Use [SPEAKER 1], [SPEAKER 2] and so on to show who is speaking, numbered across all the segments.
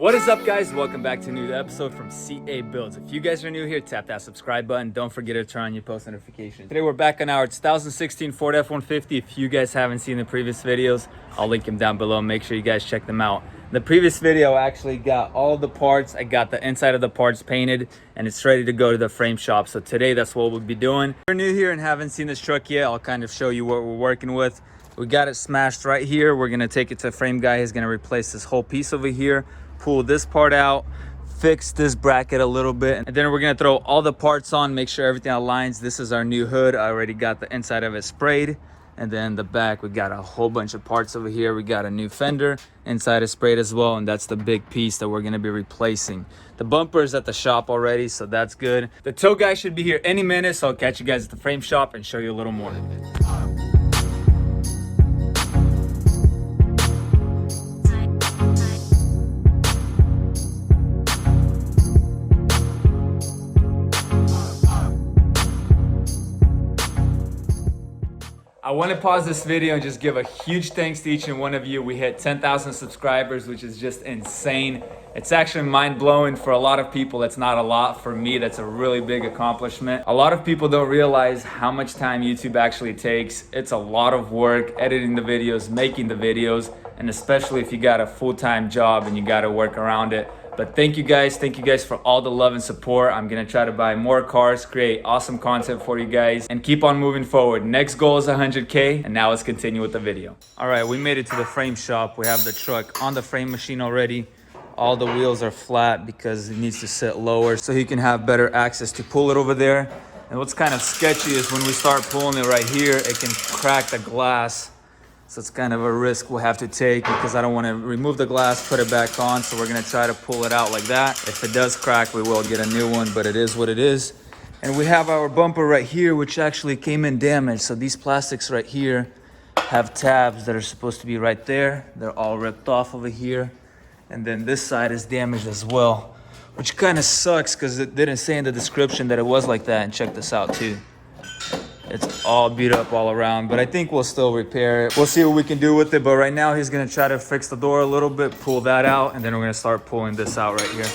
[SPEAKER 1] What is up, guys? Welcome back to a new episode from CA Buildz. If you guys are new here, tap that subscribe button. Don't forget to turn on your post notifications. Today we're back on our 2016 Ford F-150. If you guys haven't seen the previous videos, I'll link them down below. Make sure you guys check them out. The previous video, I actually got all the parts. I got the inside of the parts painted and it's ready to go to the frame shop. So today that's what we'll be doing. If you're new here and haven't seen this truck yet, I'll kind of show you what we're working with. We got it smashed right here. We're gonna take it to a frame guy. He's gonna replace this whole piece over here, pull this part out, fix this bracket a little bit, and then we're gonna throw all the parts on, make sure everything aligns. This is our new hood. I already got the inside of it sprayed. And then the back, we got a whole bunch of parts over here. We got a new fender, inside is sprayed as well, and that's the big piece that we're gonna be replacing. The bumper is at the shop already, so that's good. The tow guy should be here any minute, so I'll catch you guys at the frame shop and show you a little more. I want to pause this video and just give a huge thanks to each and one of you. We hit 10,000 subscribers, which is just insane. It's actually mind-blowing. For a lot of people, that's not a lot. For me, that's a really big accomplishment. A lot of people don't realize how much time YouTube actually takes. It's a lot of work editing the videos, making the videos, and especially if you got a full-time job and you got to work around it. But thank you guys for all the love and support. I'm gonna try to buy more cars, create awesome content for you guys, and keep on moving forward. Next goal is 100K, and now let's continue with the video. All right, we made it to the frame shop. We have the truck on the frame machine already. All the wheels are flat because it needs to sit lower so he can have better access to pull it over there. And what's kind of sketchy is when we start pulling it right here, it can crack the glass. So it's kind of a risk we'll have to take because I don't want to remove the glass, put it back on. So we're going to try to pull it out like that. If it does crack, we will get a new one, but it is what it is. And we have our bumper right here, which actually came in damaged. So these plastics right here have tabs that are supposed to be right there. They're all ripped off over here. And then this side is damaged as well, which kind of sucks because it didn't say in the description that it was like that. And check this out too. It's all beat up all around, but I think we'll still repair it. We'll see what we can do with it, but right now he's gonna try to fix the door a little bit, pull that out, and then we're gonna start pulling this out right here.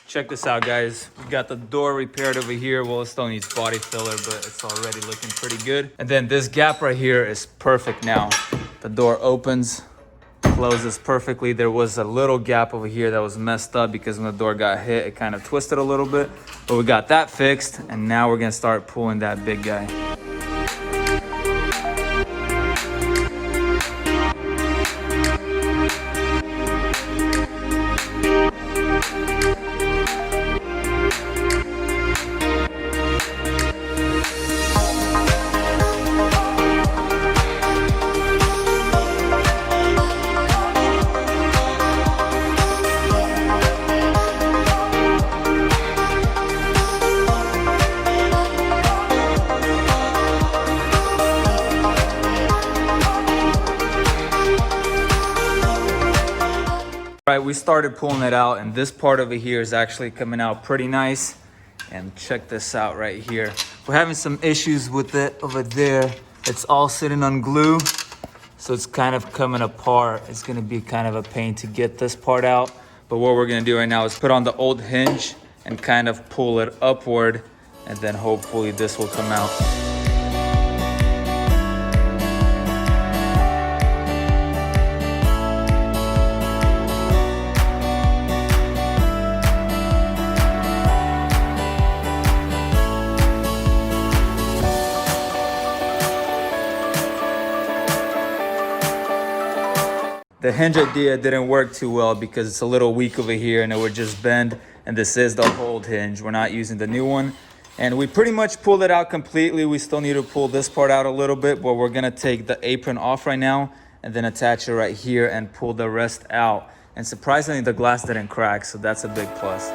[SPEAKER 1] Check this out, guys. We got the door repaired over here. Well, it still needs body filler, but it's already looking pretty good. And then this gap right here is perfect now. The door opens, closes perfectly. There was a little gap over here that was messed up because when the door got hit, it kind of twisted a little bit. But we got that fixed, and now we're gonna start pulling that big guy. All right, we started pulling it out, and this part over here is actually coming out pretty nice. And check this out right here. We're having some issues with it over there. It's all sitting on glue, so it's kind of coming apart. It's gonna be kind of a pain to get this part out. But what we're gonna do right now is put on the old hinge and kind of pull it upward, and then hopefully this will come out. The hinge idea didn't work too well because it's a little weak over here and it would just bend, and this is the old hinge. We're not using the new one. And we pretty much pulled it out completely. We still need to pull this part out a little bit, but we're gonna take the apron off right now and then attach it right here and pull the rest out. And surprisingly, the glass didn't crack, so that's a big plus.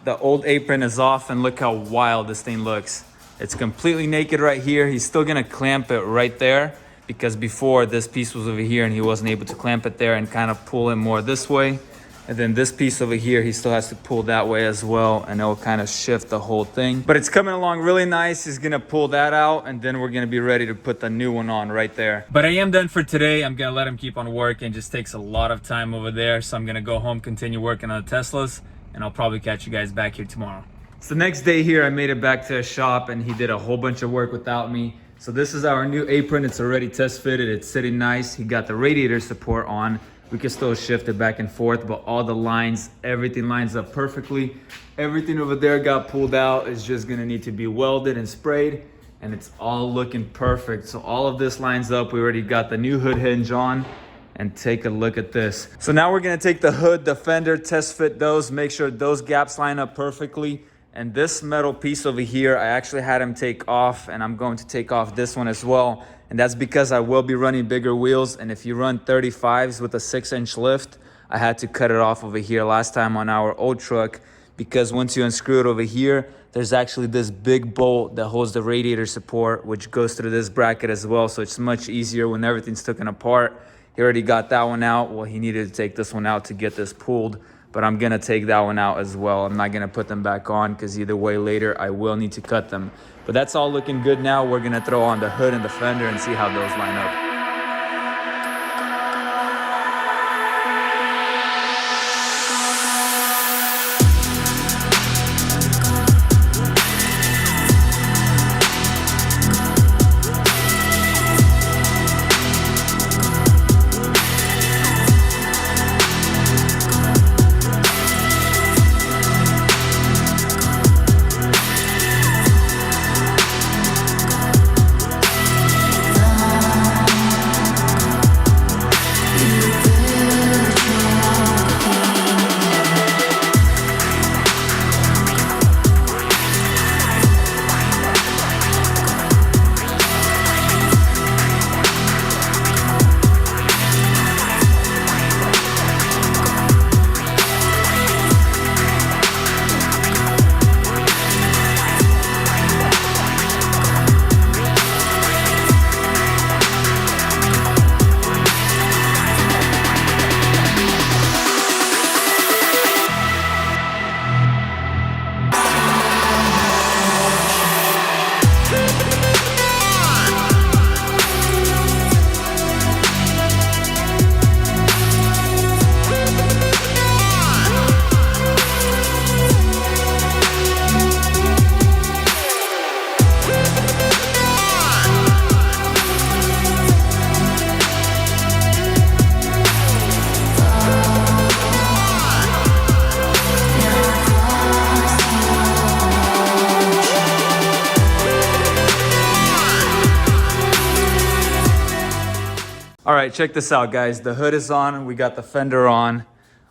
[SPEAKER 1] The old apron is off, and look how wild this thing looks. It's completely naked right here. He's still gonna clamp it right there because before this piece was over here and he wasn't able to clamp it there and kind of pull it more this way. And then this piece over here, he still has to pull that way as well, and it'll kind of shift the whole thing. But it's coming along really nice. He's gonna pull that out, and then we're gonna be ready to put the new one on right there. But I am done for today. I'm gonna let him keep on working. It just takes a lot of time over there. So I'm gonna go home, continue working on the Teslas, and I'll probably catch you guys back here tomorrow. So the next day here, I made it back to a shop and he did a whole bunch of work without me. So this is our new apron. It's already test fitted. It's sitting nice. He got the radiator support on. We can still shift it back and forth, but all the lines, everything lines up perfectly. Everything over there got pulled out. It's just gonna need to be welded and sprayed, and it's all looking perfect. So all of this lines up. We already got the new hood hinge on. And take a look at this. So now we're gonna take the hood, the fender, test fit those, make sure those gaps line up perfectly. And this metal piece over here, I actually had him take off, and I'm going to take off this one as well. And that's because I will be running bigger wheels. And if you run 35s with a 6-inch lift, I had to cut it off over here last time on our old truck, because once you unscrew it over here, there's actually this big bolt that holds the radiator support, which goes through this bracket as well. So it's much easier when everything's taken apart. He already got that one out. Well, he needed to take this one out to get this pulled, but I'm gonna take that one out as well. I'm not gonna put them back on because either way later I will need to cut them. But that's all looking good now. We're gonna throw on the hood and the fender and see how those line up. All right, check this out, guys. The hood is on. We got the fender on.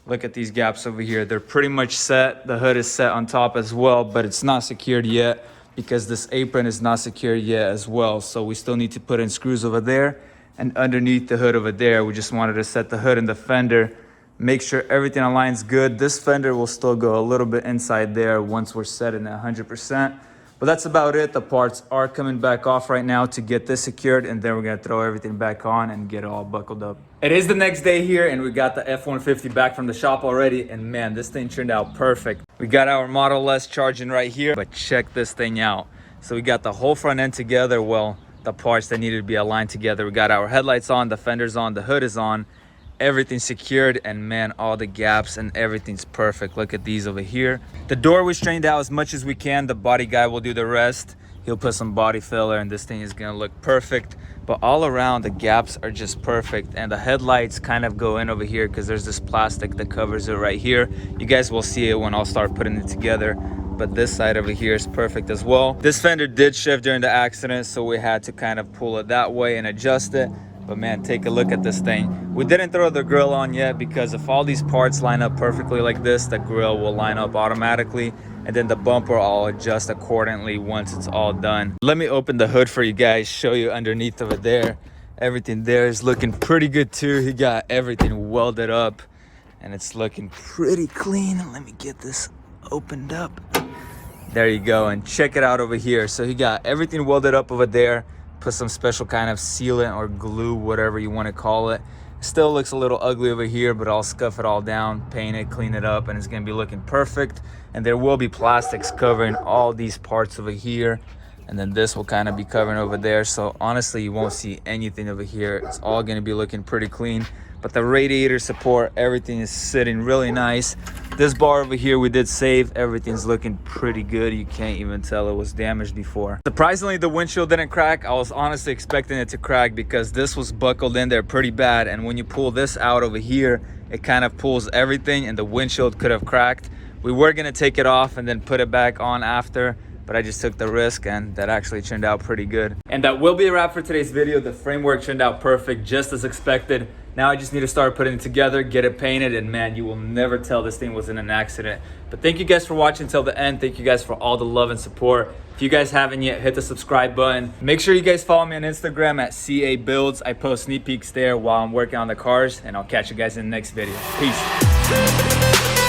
[SPEAKER 1] Look at these gaps over here. They're pretty much set. The hood is set on top as well, but it's not secured yet because this apron is not secured yet as well. So we still need to put in screws over there and underneath the hood over there. We just wanted to set the hood and the fender, make sure everything aligns good. This fender will still go a little bit inside there once we're set in at 100%. But that's about it. The parts are coming back off right now to get this secured, and then we're gonna throw everything back on and get it all buckled up. It is the next day here, and we got the F-150 back from the shop already, and man, this thing turned out perfect. We got our Model S charging right here, but check this thing out. So we got the whole front end together, well, the parts that needed to be aligned together. We got our headlights on, the fender's on, the hood is on, everything's secured, and man, all the gaps and everything's perfect. Look at these over here. The door we strained out as much as we can. The body guy will do the rest. He'll put some body filler and this thing is gonna look perfect. But all around, the gaps are just perfect, and the headlights kind of go in over here because there's this plastic that covers it right here. You guys will see it when I'll start putting it together, but this side over here is perfect as well. This fender did shift during the accident, so we had to kind of pull it that way and adjust it. But man, take a look at this thing. We didn't throw the grill on yet because if all these parts line up perfectly like this, the grill will line up automatically, and then the bumper I'll adjust accordingly once it's all done. Let me open the hood for you guys, show you underneath over there. Everything there is looking pretty good too. He got everything welded up and it's looking pretty clean. Let me get this opened up. There you go, and check it out over here. So he got everything welded up over there. Put some special kind of sealant or glue, whatever you want to call it. Still looks a little ugly over here, but I'll scuff it all down, paint it, clean it up, and it's gonna be looking perfect. And there will be plastics covering all these parts over here, and then this will kind of be covering over there. So honestly, you won't see anything over here. It's all gonna be looking pretty clean. But the radiator support, everything is sitting really nice. This bar over here we did save. Everything's looking pretty good. You can't even tell it was damaged before. Surprisingly, the windshield didn't crack. I was honestly expecting it to crack because this was buckled in there pretty bad, and when you pull this out over here, it kind of pulls everything, and the windshield could have cracked. We were gonna take it off and then put it back on after, but I just took the risk, and that actually turned out pretty good. And that will be a wrap for today's video. The framework turned out perfect, just as expected. Now I just need to start putting it together, get it painted, and man, you will never tell this thing was in an accident. But thank you guys for watching till the end. Thank you guys for all the love and support. If you guys haven't yet, hit the subscribe button. Make sure you guys follow me on Instagram at CA Buildz. I post sneak peeks there while I'm working on the cars, and I'll catch you guys in the next video. Peace.